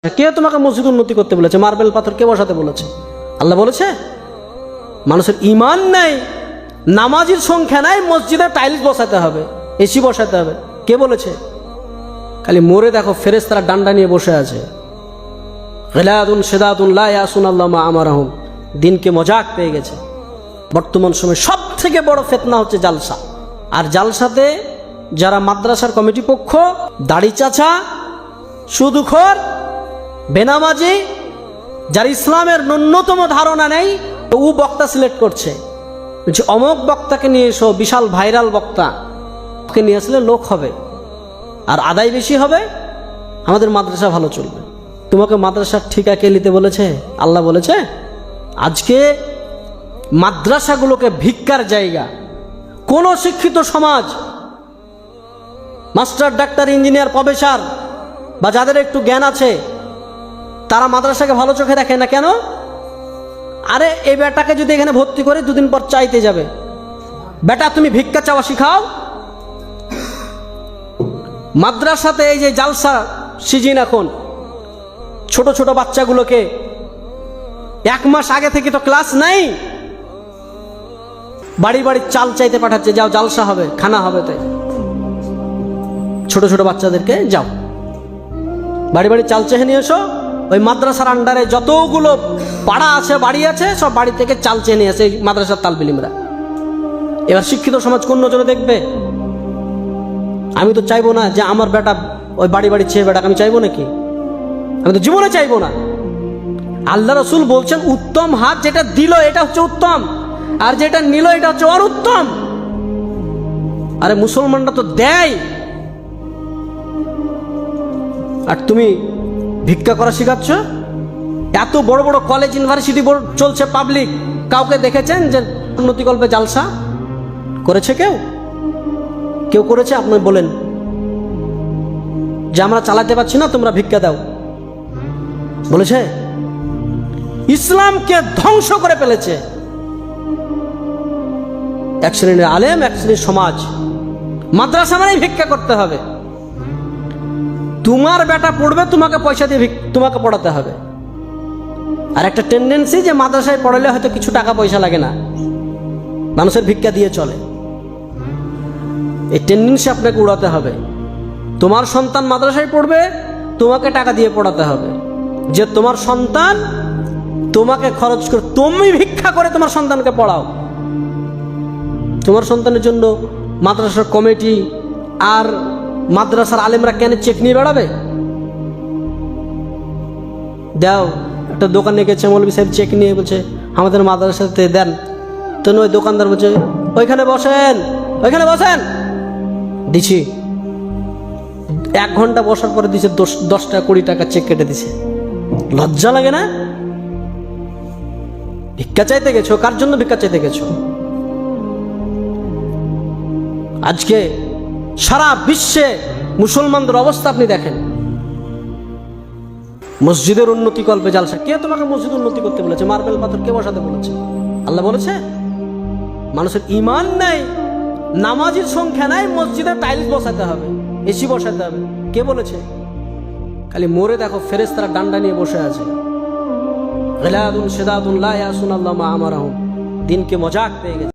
কে তোমাকে মসজিদ উন্নতি করতে বলেছে? মার্বেল পাথর কে বসাতে বলেছে? আল্লাহ বলেছে? মানুষের ইমান নাই, নামাজির সংখ্যা নাই, মসজিদে টাইলস বসাতে হবে, এসি বসাতে হবে, কে বলেছে? খালি মোরে দেখো ফেরেশতারা ডান্ডা নিয়ে বসে আছে, গিলাদুন শিদাদুন লা ইয়াসুন আল্লাহ মা আমারহুম। দিনকে মজাক পেয়ে গেছে। বর্তমান সময়ে সব থেকে বড় ফিতনা হচ্ছে জালসা। আর জালসাতে যারা মাদ্রাসার কমিটি পক্ষ, দাড়ি চাচা, সুদখোর, বেনামাজি, যার ইসলামের ন্যূনতম ধারণা নেই, ও বক্তা সিলেক্ট করছে, বলছে অমুক বক্তাকে নিয়ে এসো, বিশাল ভাইরাল বক্তা, ওকে নিয়ে আসলে লোক হবে আর আদায় বেশি হবে, আমাদের মাদ্রাসা ভালো চলবে। তোমাকে মাদ্রাসার ঠিকা কে নিতে বলেছে? আল্লাহ বলেছে? আজকে মাদ্রাসাগুলোকে ভিক্ষার জায়গা। কোন শিক্ষিত সমাজ, মাস্টার, ডাক্তার, ইঞ্জিনিয়ার, প্রফেসর বা যাদের একটু জ্ঞান আছে, তারা মাদ্রাসাকে ভালো চোখে দেখে না। কেন? আরে এই বেটাকে যদি এখানে ভর্তি করে দুদিন পর চাইতে যাবে, বেটা তুমি ভিক্ষা চাওয়া শিখাও। মাদ্রাসাতে এই যে জালসা সিজন, এখন ছোট ছোট বাচ্চাগুলোকে 1 মাস আগে থেকে তো ক্লাস নাই, বাড়ি বাড়ি চাল চাইতে পাঠাচ্ছে, যাও জালসা হবে, খানা হবে। তাই ছোট ছোট বাচ্চাদেরকে যাও বাড়ি বাড়ি চাল চেয়ে নিয়ে এসো। ওই মাদ্রাসার আন্ডারে যতগুলো পাড়া আছে, বাড়ি আছে, সব বাড়ি থেকে চাল চেয়ে নিয়ে আসে মাদ্রাসার তালবিলিমরা। এবার শিক্ষিত সমাজ কোন নজরে দেখবে? আমি তো চাইবো না যে আমার বেটা ওই বাড়ি বাড়ি চেয়ে বেটাকে আমি চাইবো নাকি? আমি তো জীবনে চাইবো না। আল্লাহ রসুল বলছেন উত্তম হাত যেটা দিল এটা হচ্ছে উত্তম, আর যেটা নিল এটা হচ্ছে অনুত্তম। আরে মুসলমানরা তো দেয়, আর তুমি ভিক্ষা করা শিখাচ্ছ। এত বড় বড় কলেজ, ইউনিভার্সিটি চলছে পাবলিক, কাউকে দেখেছেন যে উন্নতিকল্পে জালসা করেছে? কেউ করেছে? আপনি বলেন যে আমরা চালাতে পারছি না, তোমরা ভিক্ষা দাও, বলেছে? ইসলামকে ধ্বংস করে ফেলেছে এক শ্রেণীর আলেম, এক শ্রেণীর সমাজ। মাদ্রাসা মানে ভিক্ষা করতে হবে। তোমার বেটা পড়বে, তোমাকে পয়সা দিয়ে তোমাকে পড়াতে হবে। আর একটা টেন্ডেন্সি যে মাদ্রাসায় পড়ালে হয়তো কিছু টাকা পয়সা লাগে না, মানুষের ভিক্ষা দিয়ে চলে। এই টেন্ডেন্সি আপনাকে উড়াতে হবে। তোমার সন্তান মাদ্রাসায় পড়বে, তোমাকে টাকা দিয়ে পড়াতে হবে। যে তোমার সন্তান তোমাকে খরচ করে, তুমি ভিক্ষা করে তোমার সন্তানকে পড়াও। তোমার সন্তানের জন্য মাদ্রাসার কমিটি আর মাদ্রাসার আলেমরা কেন চেক নিয়ে বেড়াবে? দাও, একটা দোকানে গেছে, মৌলভী সাহেব চেক নিয়ে বলছে আমাদের মাদ্রাসাতে দেন। তো ওই দোকানদার বলছে ওইখানে বসেন, ওইখানে বসেন, দিছি। 1 ঘন্টা বসার পরে দিছে 10 টাকা 20 টাকা চেক কেটে দিছে। লজ্জা লাগে না? ভিক্ষা চাইতে গেছো, কার জন্য ভিক্ষা চাইতে গেছো? আজকে সারা বিশ্বে মুসলমানদের অবস্থা আপনি দেখেন। মসজিদের উন্নতি কল্পে জালসা। কে তোমাকে মসজিদ উন্নতি করতে বলেছে? মার্বেল পাথর কে বসাতে বলেছে? আল্লাহ বলেছে? মানুষের ইমান নাই, নামাজির সংখ্যা নাই, মসজিদে টাইলস বসাতে হবে, এসি বসাতে হবে, কে বলেছে? খালি মোরে দেখো ফেরেশতারা ডান্ডা নিয়ে বসে আছে, গিলাদুন শিদাদুন লা ইয়াসুন আল্লাহ মা আমারহুম। দিনকে মজাক পেয়ে গেছে।